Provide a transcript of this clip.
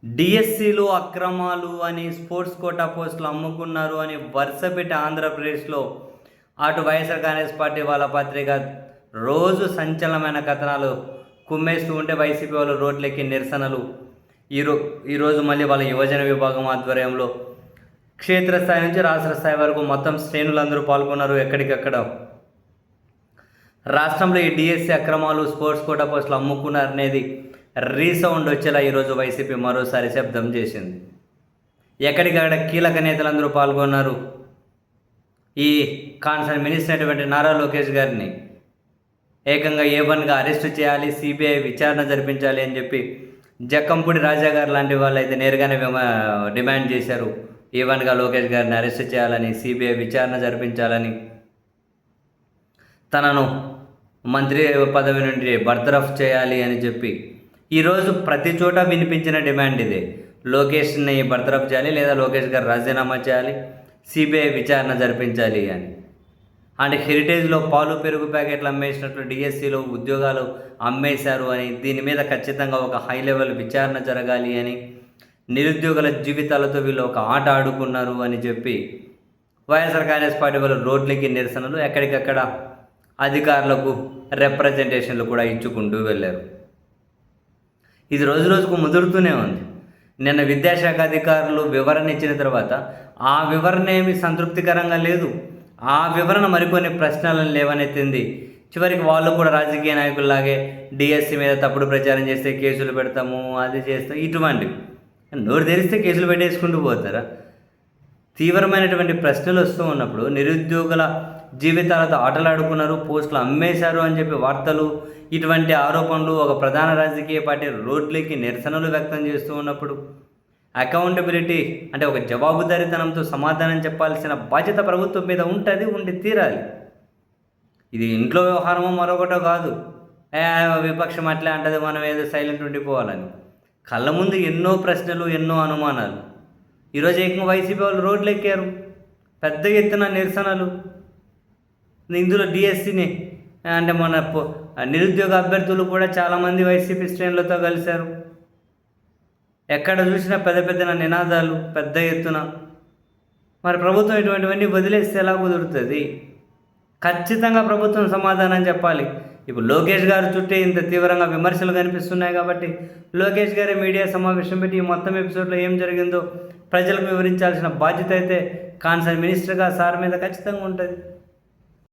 డిఎస్సిలో అక్రమాలు అని స్పోర్ట్స్ కోటా పోస్టులు అమ్ముకున్నారు అని వరుసపెట్టి ఆంధ్రప్రదేశ్లో అటు వైఎస్ఆర్ కాంగ్రెస్ పార్టీ వాళ్ళ పత్రిక రోజు సంచలనమైన కథనాలు కుమ్మేస్తూ ఉంటే వైసీపీ వాళ్ళు రోడ్లెక్కి నిరసనలు ఈరోజు మళ్ళీ వాళ్ళ యువజన విభాగం ఆధ్వర్యంలో క్షేత్రస్థాయి నుంచి రాష్ట్ర స్థాయి వరకు మొత్తం శ్రేణులందరూ పాల్గొన్నారు. ఎక్కడికక్కడ రాష్ట్రంలో ఈ డిఎస్సి అక్రమాలు స్పోర్ట్స్ కోటా పోస్టులు అమ్ముకున్నారనేది రీసౌండ్ వచ్చేలా ఈరోజు వైసీపీ మరోసారి శబ్దం చేసింది. ఎక్కడికక్కడ కీలక నేతలందరూ పాల్గొన్నారు. ఈ కాన్సర్న్ మినిస్టర్ అయినటువంటి నారా లోకేష్ గారిని ఏకంగా A1గా అరెస్టు చేయాలి, సిబిఐ విచారణ జరిపించాలి అని చెప్పి జక్కంపూడి రాజా గారు లాంటి వాళ్ళు అయితే నేరుగానే డిమాండ్ చేశారు. A1గా లోకేష్ గారిని అరెస్టు చేయాలని, సిబిఐ విచారణ జరిపించాలని, తనను మంత్రి పదవి నుండి బర్తరఫ్ చేయాలి అని చెప్పి ఈరోజు ప్రతి చోట వినిపించిన డిమాండ్ ఇదే. లోకేష్ని బర్తరఫ్ చేయాలి, లేదా లోకేష్ గారు రాజీనామా చేయాలి, సిబిఐ విచారణ జరిపించాలి అని. అంటే హెరిటేజ్లో పాలు పెరుగు ప్యాకెట్లు అమ్మేసినట్లు డిఎస్సిలో ఉద్యోగాలు అమ్మేశారు అని, దీని మీద ఖచ్చితంగా ఒక హై లెవెల్ విచారణ జరగాలి అని, నిరుద్యోగుల జీవితాలతో వీళ్ళు ఒక ఆట ఆడుకున్నారు అని చెప్పి వైఎస్ఆర్ కాంగ్రెస్ పార్టీ వాళ్ళు రోడ్లకి నిరసనలు, ఎక్కడికక్కడ అధికారులకు రిప్రజెంటేషన్లు కూడా ఇచ్చుకుంటూ వెళ్ళారు. ఇది రోజు రోజుకు ముదురుతూనే ఉంది. నిన్న విద్యాశాఖ అధికారులు వివరణ ఇచ్చిన తర్వాత ఆ వివరణ ఏమి సంతృప్తికరంగా లేదు. ఆ వివరణ మరికొన్ని ప్రశ్నలను లేవనెత్తింది. చివరికి వాళ్ళు కూడా రాజకీయ నాయకుల్లాగే డిఎస్సి మీద తప్పుడు ప్రచారం చేస్తే కేసులు పెడతాము, అది చేస్తాం, ఇటువంటివి నోరు తెరిస్తే కేసులు పెట్టేసుకుంటూ పోతారా? తీవ్రమైనటువంటి ప్రశ్నలు వస్తూ ఉన్నప్పుడు నిరుద్యోగుల జీవితాలతో ఆటలాడుకున్నారు, పోస్టులు అమ్మేశారు అని చెప్పి వార్తలు, ఇటువంటి ఆరోపణలు ఒక ప్రధాన రాజకీయ పార్టీ రోడ్లకి నిరసనలు వ్యక్తం చేస్తూ ఉన్నప్పుడు అకౌంటబిలిటీ అంటే ఒక జవాబుదారీతనంతో సమాధానం చెప్పాల్సిన బాధ్యత ప్రభుత్వం మీద ఉండి తీరాలి. ఇది ఇంట్లో వ్యవహారమో మరొకటో కాదు. విపక్షం అట్లే అంటది, మనం ఏదో సైలెంట్ ఉండిపోవాలని. కళ్ళ ముందు ఎన్నో ప్రశ్నలు, ఎన్నో అనుమానాలు. ఈరోజు ఏకంగా వైసీపీ వాళ్ళు రోడ్లు ఎక్కారు, పెద్ద ఎత్తున నిరసనలు. ఇందులో డిఎస్సిని అంటే మన నిరుద్యోగ అభ్యర్థులు కూడా చాలామంది వైసీపీ శ్రేణులతో కలిశారు. ఎక్కడ చూసినా పెద్ద పెద్ద నినాదాలు, పెద్ద ఎత్తున. మరి ప్రభుత్వం ఇటువంటివన్నీ వదిలేస్తే ఎలా కుదురుతుంది? ఖచ్చితంగా ప్రభుత్వం సమాధానం చెప్పాలి. ఇప్పుడు లోకేష్ గారు చుట్టే ఇంత తీవ్రంగా విమర్శలు కనిపిస్తున్నాయి కాబట్టి లోకేష్ గారే మీడియా సమావేశం పెట్టి ఈ మొత్తం ఎపిసోడ్లో ఏం జరిగిందో ప్రజలకు వివరించాల్సిన బాధ్యత అయితే కాన్సర్న్ మినిస్టర్గా సార్ మీద ఖచ్చితంగా ఉంటుంది.